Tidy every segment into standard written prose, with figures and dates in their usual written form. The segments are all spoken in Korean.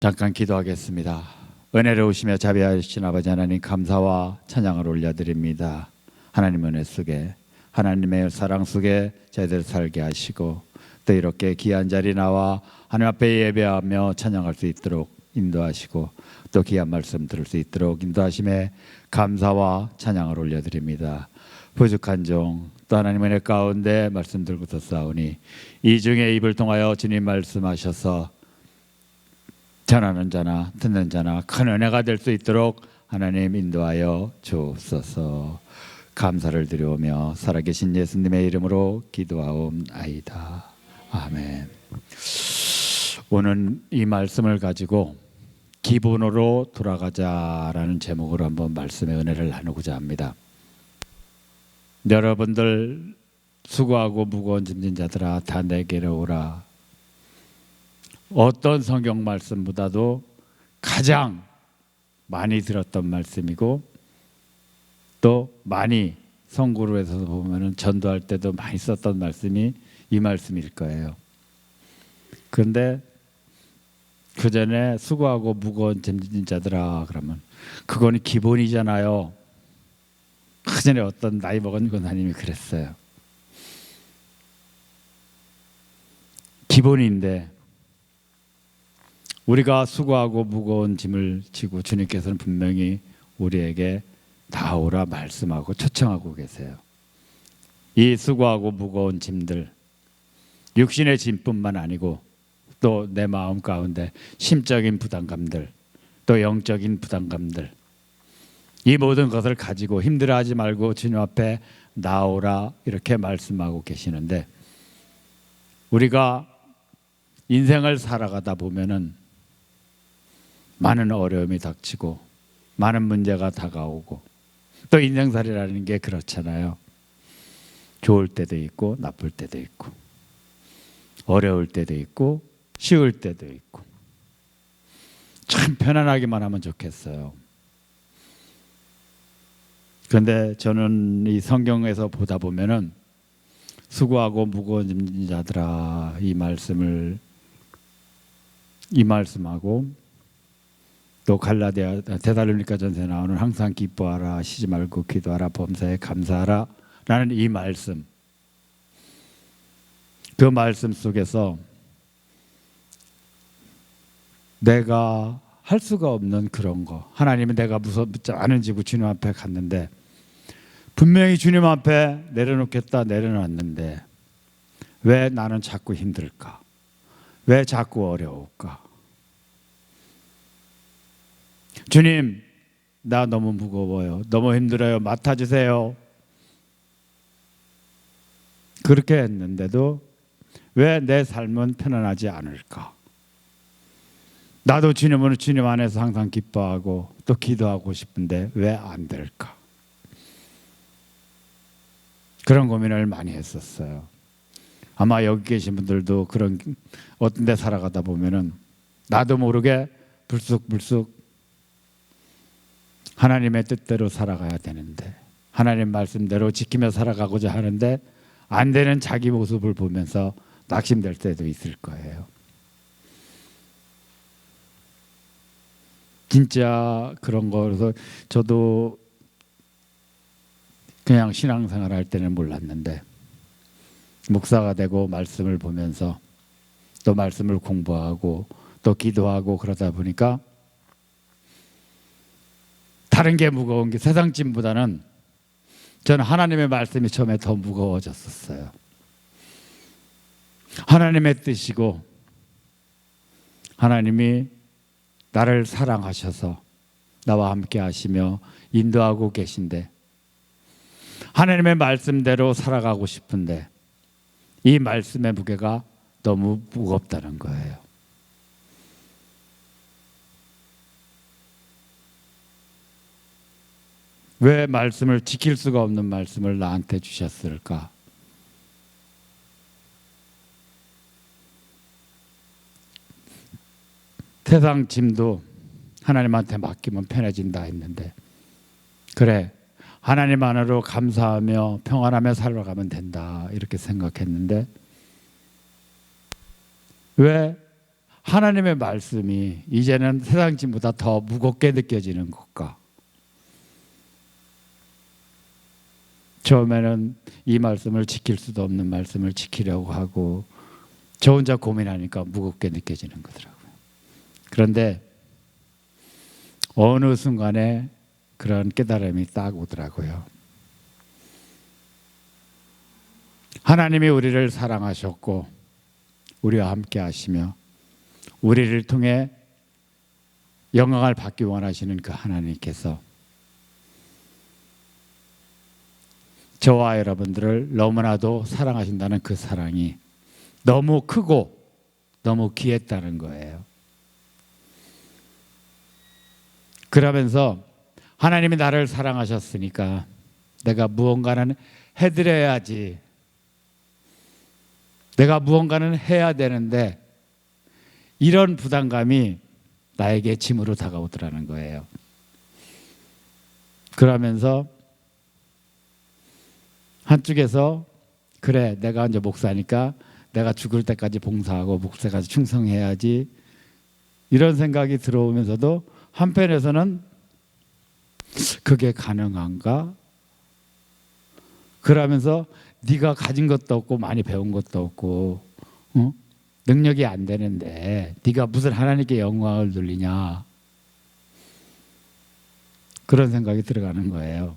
잠깐 기도하겠습니다. 은혜로우시며 자비하신 아버지 하나님, 감사와 찬양을 올려드립니다. 하나님 은혜 속에, 하나님의 사랑 속에 저희들 살게 하시고, 또 이렇게 귀한 자리 나와 하나님 앞에 예배하며 찬양할 수 있도록 인도하시고, 또 귀한 말씀 들을 수 있도록 인도하심에 감사와 찬양을 올려드립니다. 부족한 종, 또 하나님 은혜 가운데 말씀 들고서 싸우니 이 중에 입을 통하여 주님 말씀하셔서 전하는 자나 듣는 자나 큰 은혜가 될 수 있도록 하나님 인도하여 주옵소서. 감사를 드리오며 살아계신 예수님의 이름으로 기도하옵나이다. 아멘. 오늘 이 말씀을 가지고 기본으로 돌아가자라는 제목으로 한번 말씀의 은혜를 나누고자 합니다. 여러분들 수고하고 무거운 짐진 자들아 다 내게로 오라. 어떤 성경 말씀보다도 가장 많이 들었던 말씀이고, 또 많이 성구로에서 보면은 전도할 때도 많이 썼던 말씀이 이 말씀일 거예요. 그런데 그 전에 수고하고 무거운 짐진 자들아 그러면 그거는 기본이잖아요. 그 전에 어떤 나이 먹은 권사님이 그랬어요. 기본인데 우리가 수고하고 무거운 짐을 지고 주님께서는 분명히 우리에게 나오라 말씀하고 초청하고 계세요. 이 수고하고 무거운 짐들, 육신의 짐뿐만 아니고 또 내 마음 가운데 심적인 부담감들, 또 영적인 부담감들, 이 모든 것을 가지고 힘들어하지 말고 주님 앞에 나오라 이렇게 말씀하고 계시는데, 우리가 인생을 살아가다 보면은 많은 어려움이 닥치고 많은 문제가 다가오고, 또 인생살이라는 게 그렇잖아요. 좋을 때도 있고 나쁠 때도 있고, 어려울 때도 있고 쉬울 때도 있고, 참 편안하기만 하면 좋겠어요. 그런데 저는 이 성경에서 보다 보면은 수고하고 무거운 짐진 자들아 이 말씀하고, 또 갈라디아 데살로니가 전서에 나오는 항상 기뻐하라, 쉬지 말고 기도하라, 범사에 감사하라 라는 이 말씀, 그 말씀 속에서 내가 할 수가 없는 그런 거, 하나님은 내가 무섭지 않은 지구 주님 앞에 갔는데 분명히 주님 앞에 내려놓겠다 내려놨는데 왜 나는 자꾸 힘들까? 왜 자꾸 어려울까? 주님, 나 너무 무거워요. 너무 힘들어요. 맡아주세요. 그렇게 했는데도 왜 내 삶은 편안하지 않을까? 나도 주님은 주님 안에서 항상 기뻐하고 또 기도하고 싶은데 왜 안 될까? 그런 고민을 많이 했었어요. 아마 여기 계신 분들도 그런 어떤 데 살아가다 보면은 나도 모르게 불쑥불쑥 하나님의 뜻대로 살아가야 되는데, 하나님 말씀대로 지키며 살아가고자 하는데 안 되는 자기 모습을 보면서 낙심될 때도 있을 거예요. 진짜 그런 거라서 저도 그냥 신앙생활 할 때는 몰랐는데 목사가 되고 말씀을 보면서 또 말씀을 공부하고 또 기도하고 그러다 보니까 다른 게 무거운 게 세상 짐보다는 저는 하나님의 말씀이 처음에 더 무거워졌었어요. 하나님의 뜻이고 하나님이 나를 사랑하셔서 나와 함께 하시며 인도하고 계신데 하나님의 말씀대로 살아가고 싶은데 이 말씀의 무게가 너무 무겁다는 거예요. 왜 말씀을 지킬 수가 없는 말씀을 나한테 주셨을까? 세상 짐도 하나님한테 맡기면 편해진다 했는데, 그래 하나님 안으로 감사하며 평안하며 살아가면 된다 이렇게 생각했는데, 왜 하나님의 말씀이 이제는 세상 짐보다 더 무겁게 느껴지는 것과, 처음에는 이 말씀을 지킬 수도 없는 말씀을 지키려고 하고 저 혼자 고민하니까 무겁게 느껴지는 거더라고요. 그런데 어느 순간에 그런 깨달음이 딱 오더라고요. 하나님이 우리를 사랑하셨고 우리와 함께 하시며 우리를 통해 영광을 받기 원하시는 그 하나님께서 저와 여러분들을 너무나도 사랑하신다는 그 사랑이 너무 크고 너무 귀했다는 거예요. 그러면서 하나님이 나를 사랑하셨으니까 내가 무언가는 해드려야지, 내가 무언가는 해야 되는데, 이런 부담감이 나에게 짐으로 다가오더라는 거예요. 그러면서 한쪽에서 그래, 내가 이제 목사니까 내가 죽을 때까지 봉사하고 목사까지 충성해야지, 이런 생각이 들어오면서도 한편에서는 그게 가능한가? 그러면서 네가 가진 것도 없고 많이 배운 것도 없고 능력이 안 되는데 네가 무슨 하나님께 영광을 돌리냐, 그런 생각이 들어가는 거예요.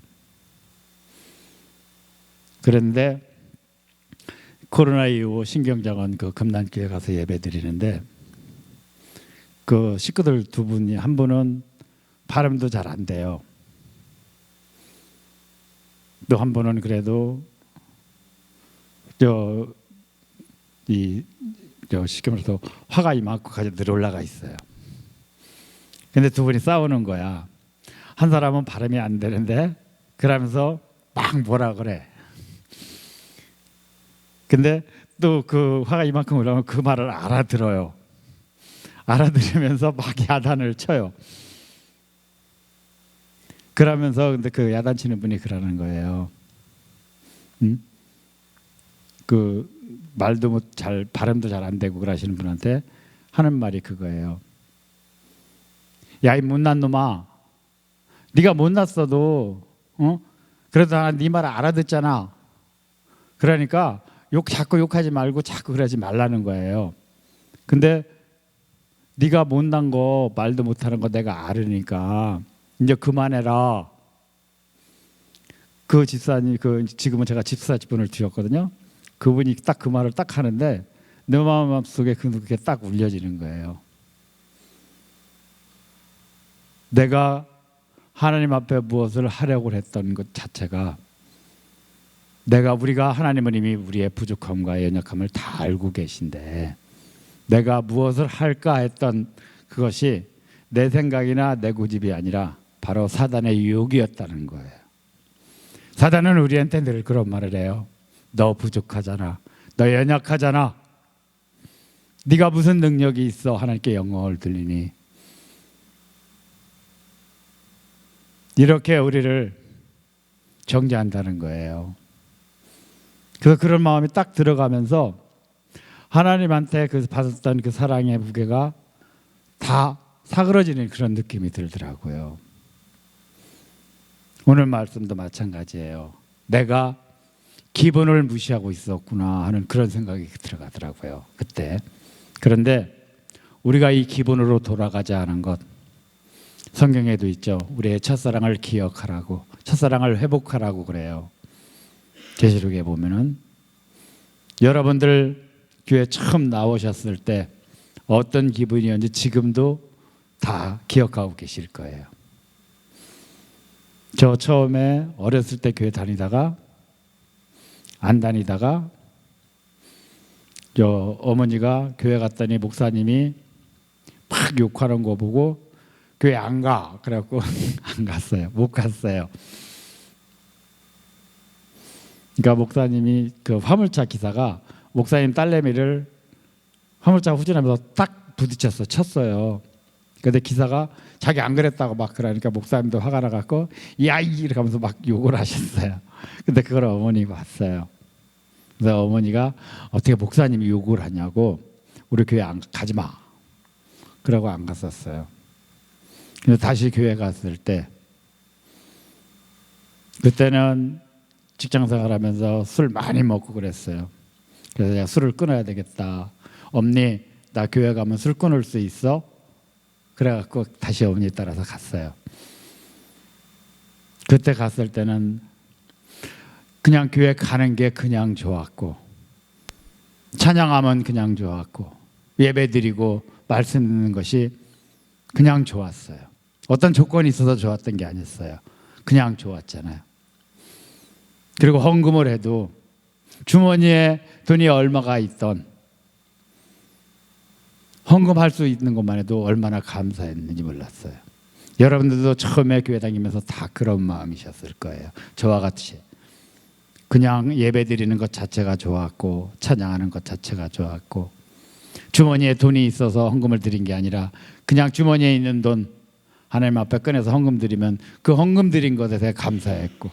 그런데 코로나 이후 신경정원 그 금난교회 가서 예배 드리는데 그 식구들 두 분이, 한 분은 발음도 잘 안 돼요. 또 한 분은 그래도 시켜서 화가 이만큼까지 늘 올라가 있어요. 근데 두 분이 싸우는 거야. 한 사람은 발음이 안 되는데 그러면서 막 뭐라 그래. 근데 또 그 화가 이만큼 올라오면 그 말을 알아들어요. 알아들으면서 막 야단을 쳐요. 그러면서 근데 그 야단치는 분이 그러는 거예요. 그 말도 잘, 발음도 잘 안 되고 그러시는 분한테 하는 말이 그거예요. 야, 이 못난 놈아, 네가 못났어도 그래도 네 말 알아듣잖아. 그러니까 자꾸 욕하지 말고 자꾸 그러지 말라는 거예요. 근데 네가 못난 거, 말도 못하는 거 내가 알으니까 이제 그만해라. 그 집사님, 지금은 제가 집사 직분을 주셨거든요. 그분이 딱 그 말을 딱 하는데 내 마음속에 그게 딱 울려지는 거예요. 내가 하나님 앞에 무엇을 하려고 했던 것 자체가, 우리가 하나님은 이미 우리의 부족함과 연약함을 다 알고 계신데 내가 무엇을 할까 했던 그것이 내 생각이나 내 고집이 아니라 바로 사단의 유혹이었다는 거예요. 사단은 우리한테 늘 그런 말을 해요. 너 부족하잖아. 너 연약하잖아. 네가 무슨 능력이 있어 하나님께 영광을 돌리니. 이렇게 우리를 정죄한다는 거예요. 그래서 그런 마음이 딱 들어가면서 하나님한테 받았던 그 사랑의 무게가 다 사그러지는 그런 느낌이 들더라고요. 오늘 말씀도 마찬가지예요. 내가 기본을 무시하고 있었구나 하는 그런 생각이 들어가더라고요, 그때. 그런데 우리가 이 기본으로 돌아가자 하는 것, 성경에도 있죠. 우리의 첫사랑을 기억하라고, 첫사랑을 회복하라고 그래요. 계시록에 보면은 여러분들 교회 처음 나오셨을 때 어떤 기분이었는지 지금도 다 기억하고 계실 거예요. 저 처음에 어렸을 때 교회 다니다가 안 다니다가 어머니가 교회 갔더니 목사님이 막 욕하는 거 보고 교회 안 가. 그래갖고 안 갔어요. 못 갔어요. 그러니까 목사님이 그 화물차 기사가 목사님 딸내미를 화물차 후진하면서 딱 부딪혔어. 쳤어요. 근데 기사가 자기 안 그랬다고 막 그러니까 목사님도 화가 나갖고 야이 이렇게 하면서 막 욕을 하셨어요. 근데 그걸 어머니가 봤어요. 그래서 어머니가 어떻게 목사님이 욕을 하냐고, 우리 교회 안 가지 마. 그러고 안 갔었어요. 근데 다시 교회 갔을 때 그때는 직장생활하면서 술 많이 먹고 그랬어요. 그래서 내가 술을 끊어야 되겠다. 엄니 나 교회 가면 술 끊을 수 있어? 그래갖고 다시 어머니 따라서 갔어요. 그때 갔을 때는 그냥 교회 가는 게 그냥 좋았고 찬양하면 그냥 좋았고 예배 드리고 말씀 듣는 것이 그냥 좋았어요. 어떤 조건이 있어서 좋았던 게 아니었어요. 그냥 좋았잖아요. 그리고 헌금을 해도 주머니에 돈이 얼마가 있던 헌금할 수 있는 것만 해도 얼마나 감사했는지 몰랐어요. 여러분들도 처음에 교회 다니면서 다 그런 마음이셨을 거예요. 저와 같이 그냥 예배 드리는 것 자체가 좋았고 찬양하는 것 자체가 좋았고 주머니에 돈이 있어서 헌금을 드린 게 아니라 그냥 주머니에 있는 돈 하나님 앞에 꺼내서 헌금 드리면 그 헌금 드린 것에 대해 감사했고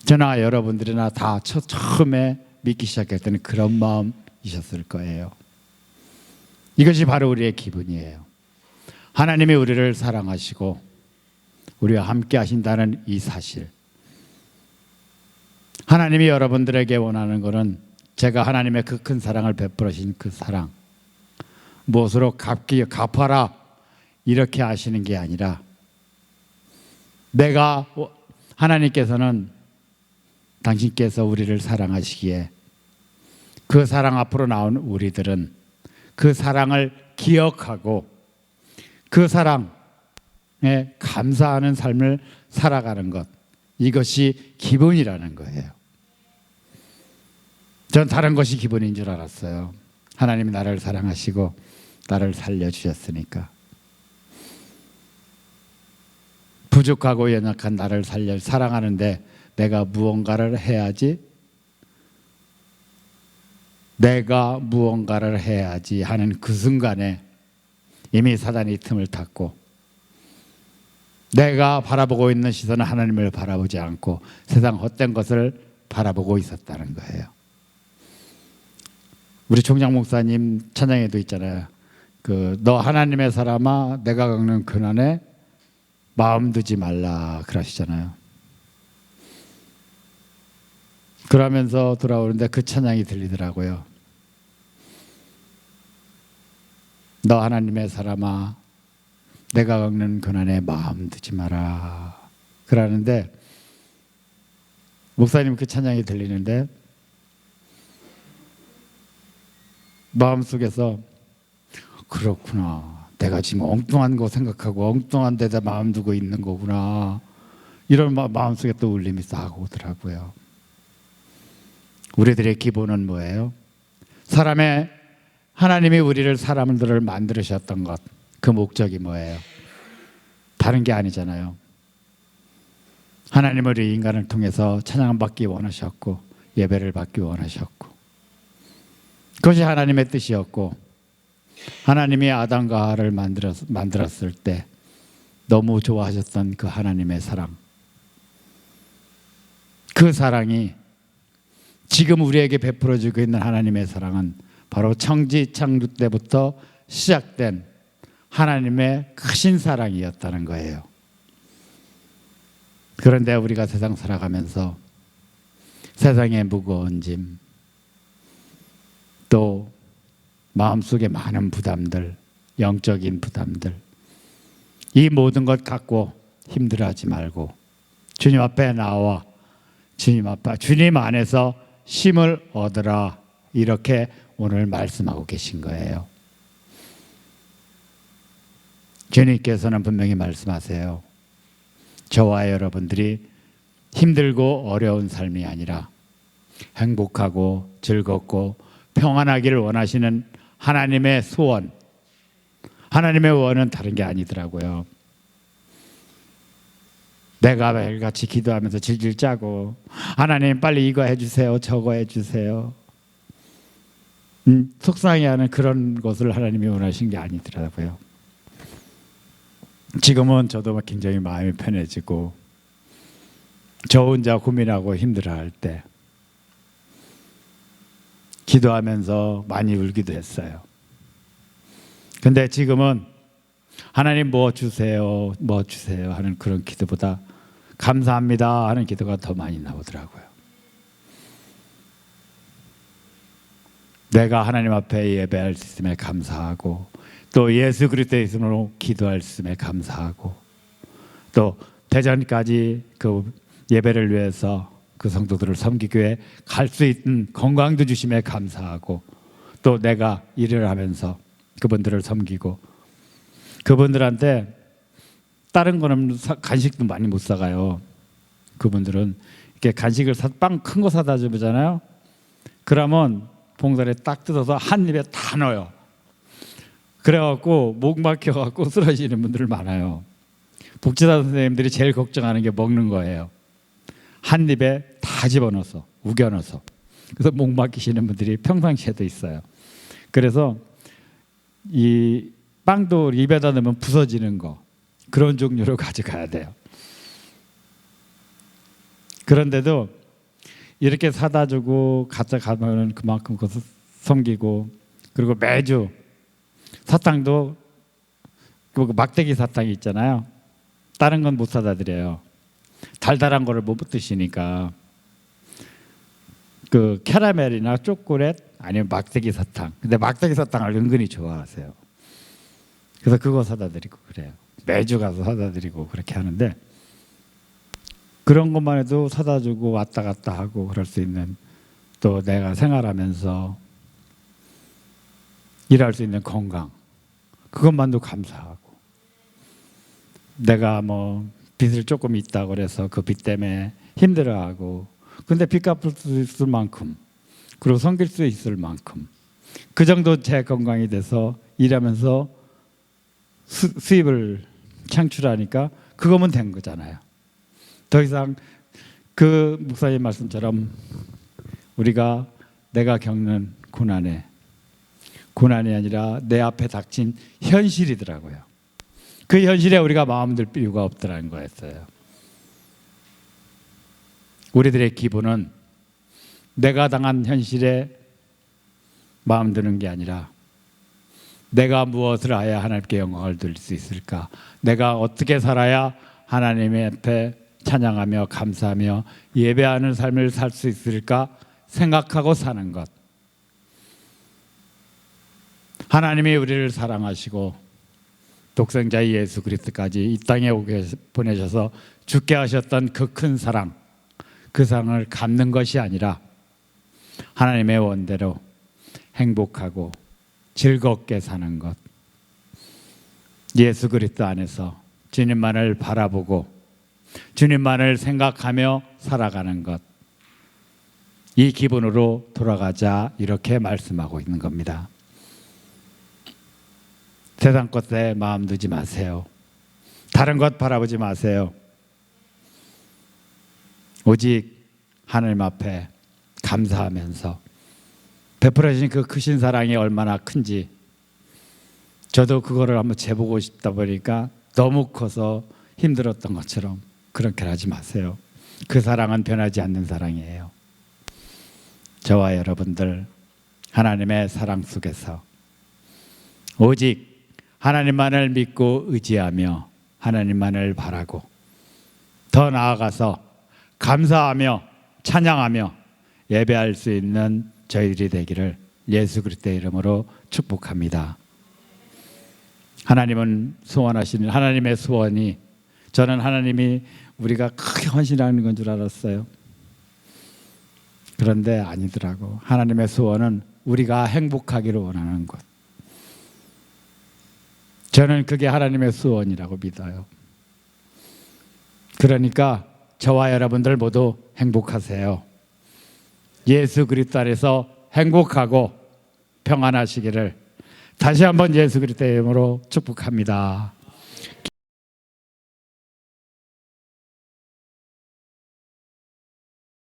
저나 여러분들이나 다 처음에 믿기 시작할 때는 그런 마음이셨을 거예요. 이것이 바로 우리의 기분이에요. 하나님이 우리를 사랑하시고 우리와 함께 하신다는 이 사실. 하나님이 여러분들에게 원하는 것은 제가 하나님의 그 큰 사랑을 베풀으신 그 사랑 무엇으로 갚아라 이렇게 하시는 게 아니라 내가 하나님께서는 당신께서 우리를 사랑하시기에 그 사랑 앞으로 나온 우리들은 그 사랑을 기억하고 그 사랑에 감사하는 삶을 살아가는 것 이것이 기본이라는 거예요. 전 다른 것이 기본인 줄 알았어요. 하나님이 나를 사랑하시고 나를 살려주셨으니까 부족하고 연약한 나를 사랑하는데 내가 무언가를 해야지 하는 그 순간에 이미 사단이 틈을 탔고 내가 바라보고 있는 시선은 하나님을 바라보지 않고 세상 헛된 것을 바라보고 있었다는 거예요. 우리 총장 목사님 찬양에도 있잖아요. 너 하나님의 사람아 내가 겪는 고난에 마음 두지 말라 그러시잖아요. 그러면서 돌아오는데 그 찬양이 들리더라고요. 너 하나님의 사람아 내가 겪는 고난에 마음 두지 마라 그러는데 목사님 그 찬양이 들리는데 마음속에서 그렇구나 내가 지금 엉뚱한 거 생각하고 엉뚱한 데다 마음 두고 있는 거구나 이런 마음속에 또 울림이 싹 오더라고요. 우리들의 기본은 뭐예요? 하나님이 우리를 사람들을 만드셨던 것 그 목적이 뭐예요? 다른 게 아니잖아요. 하나님은 우리 인간을 통해서 찬양받기 원하셨고 예배를 받기 원하셨고 그것이 하나님의 뜻이었고 하나님이 아담과 하와를 만들었을 때 너무 좋아하셨던 그 하나님의 사랑 그 사랑이 지금 우리에게 베풀어주고 있는 하나님의 사랑은 바로 창조 때부터 시작된 하나님의 크신 사랑이었다는 거예요. 그런데 우리가 세상 살아가면서 세상의 무거운 짐, 또 마음속에 많은 부담들, 영적인 부담들, 이 모든 것 갖고 힘들어하지 말고 주님 앞에 나와 주님 안에서 힘을 얻으라 이렇게 오늘 말씀하고 계신 거예요. 주님께서는 분명히 말씀하세요. 저와 여러분들이 힘들고 어려운 삶이 아니라 행복하고 즐겁고 평안하기를 원하시는 하나님의 소원, 하나님의 원은 다른 게 아니더라고요. 내가 매일같이 기도하면서 질질 짜고 하나님 빨리 이거 해주세요 저거 해주세요 속상해하는 그런 것을 하나님이 원하신 게 아니더라고요. 지금은 저도 굉장히 마음이 편해지고 저 혼자 고민하고 힘들어할 때 기도하면서 많이 울기도 했어요. 근데 지금은 하나님 뭐 주세요, 뭐 주세요 하는 그런 기도보다 감사합니다 하는 기도가 더 많이 나오더라고요. 내가 하나님 앞에 예배할 수 있음에 감사하고, 또 예수 그리스도의 이름으로 기도할 수 있음에 감사하고, 또 대전까지 그 예배를 위해서 그 성도들을 섬기기 위해 갈 수 있는 건강도 주심에 감사하고, 또 내가 일을 하면서 그분들을 섬기고, 그분들한테 다른 거는 간식도 많이 못 사가요. 그분들은 이렇게 간식을 빵 큰 거 사다 주잖아요. 그러면 봉다리에 딱 뜯어서 한 입에 다 넣어요. 그래갖고 목 막혀갖고 쓰러지는 분들 많아요. 복지사 선생님들이 제일 걱정하는 게 먹는 거예요. 한 입에 다 집어넣어서 우겨넣어서. 그래서 목 막히시는 분들이 평상시에도 있어요. 그래서 이 빵도 입에다 넣으면 부서지는 거, 그런 종류로 가져가야 돼요. 그런데도 이렇게 사다 주고 가져가면 그만큼 그것을 섬기고, 그리고 매주 사탕도 그 막대기 사탕이 있잖아요. 다른 건 못 사다 드려요. 달달한 거를 못 드시니까 그 캐러멜이나 초콜릿 아니면 막대기 사탕. 근데 막대기 사탕을 은근히 좋아하세요. 그래서 그거 사다 드리고 그래요. 매주 가서 사다 드리고 그렇게 하는데, 그런 것만 해도 사다 주고 왔다 갔다 하고 그럴 수 있는, 또 내가 생활하면서 일할 수 있는 건강, 그것만도 감사하고, 내가 뭐 빚을 조금 있다고 그래서 그 빚 때문에 힘들어하고, 근데 빚 갚을 수 있을 만큼, 그리고 섬길 수 있을 만큼 그 정도 제 건강이 돼서 일하면서 수입을 창출하니까 그거면 된 거잖아요. 더 이상 그 목사님 말씀처럼 우리가 내가 겪는 고난이 아니라 내 앞에 닥친 현실이더라고요. 그 현실에 우리가 마음 들 필요가 없더라는 거였어요. 우리들의 기분은 내가 당한 현실에 마음 드는 게 아니라, 내가 무엇을 해야 하나님께 영광을 돌릴 수 있을까, 내가 어떻게 살아야 하나님의 앞에 찬양하며 감사하며 예배하는 삶을 살 수 있을까 생각하고 사는 것. 하나님이 우리를 사랑하시고 독생자 예수 그리스도까지 이 땅에 오게 보내셔서 죽게 하셨던 그 큰 사랑, 그 사랑을 갚는 것이 아니라 하나님의 원대로 행복하고 즐겁게 사는 것, 예수 그리스도 안에서 주님만을 바라보고 주님만을 생각하며 살아가는 것, 이 기분으로 돌아가자, 이렇게 말씀하고 있는 겁니다. 세상 것에 마음 두지 마세요. 다른 것 바라보지 마세요. 오직 하나님 앞에 감사하면서 베풀어 주신 그 크신 사랑이 얼마나 큰지, 저도 그거를 한번 재보고 싶다 보니까 너무 커서 힘들었던 것처럼 그렇게 하지 마세요. 그 사랑은 변하지 않는 사랑이에요. 저와 여러분들 하나님의 사랑 속에서 오직 하나님만을 믿고 의지하며 하나님만을 바라고, 더 나아가서 감사하며 찬양하며 예배할 수 있는 저희들이 되기를 예수 그리스도의 이름으로 축복합니다. 하나님은 소원하시는 하나님의 소원이, 저는 하나님이 우리가 크게 헌신하는 건 줄 알았어요. 그런데 아니더라고. 하나님의 소원은 우리가 행복하기를 원하는 것. 저는 그게 하나님의 소원이라고 믿어요. 그러니까 저와 여러분들 모두 행복하세요. 예수 그리스도 안에서 행복하고 평안하시기를 다시 한번 예수 그리스도의 이름으로 축복합니다.